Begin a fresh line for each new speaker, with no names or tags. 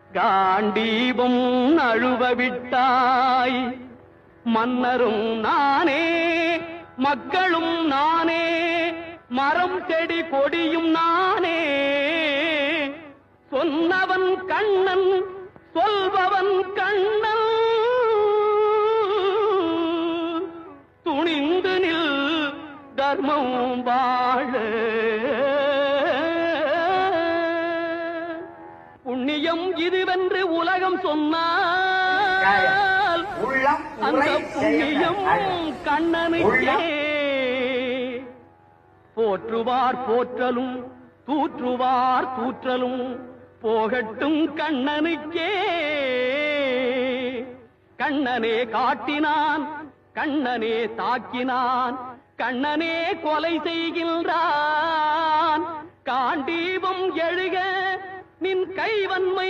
காண்டீபம் அழுவ விட்டாய் மன்னரும் நானே மக்களும் நானே மரம் செடி கொடியும் நானே சொன்னவன் கண்ணன் சொல்பவன் கண்ணன் துணிந்து நில் தர்மம் வாழ புண்ணியம் இதுவென்று உலகம் சொன்னால் அந்த புண்ணியம் கண்ணனுக்கே போற்றுவார் போற்றலும் தூற்றுவார் தூற்றலும் போகட்டும் கண்ணனுக்கே கண்ணனே காட்டினான் கண்ணனே தாக்கினான் கண்ணனே கொலை செய்கின்றான் காண்டீபம் எழுக நின் கைவன்மை